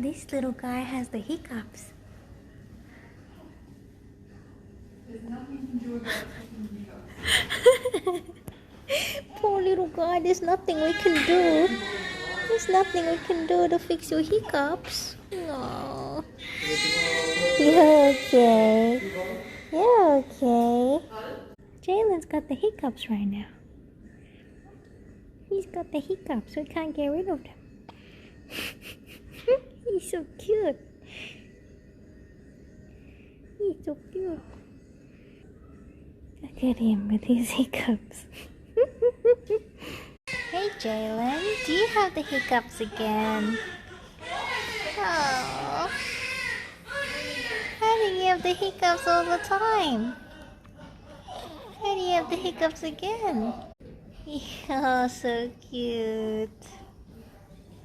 This little guy has the hiccups. There's nothing you can do about fucking hiccups. Poor little guy, there's nothing we can do. There's nothing we can do to fix your hiccups. No. You're okay. You're okay. Jalen's got the hiccups right now. He's got the hiccups, so we can't get rid of them. He's so cute. He's so cute. Look at him with his hiccups. Hey Jalen, do you have the hiccups again? Oh. How do you have the hiccups all the time? How do you have the hiccups again? Oh, so cute.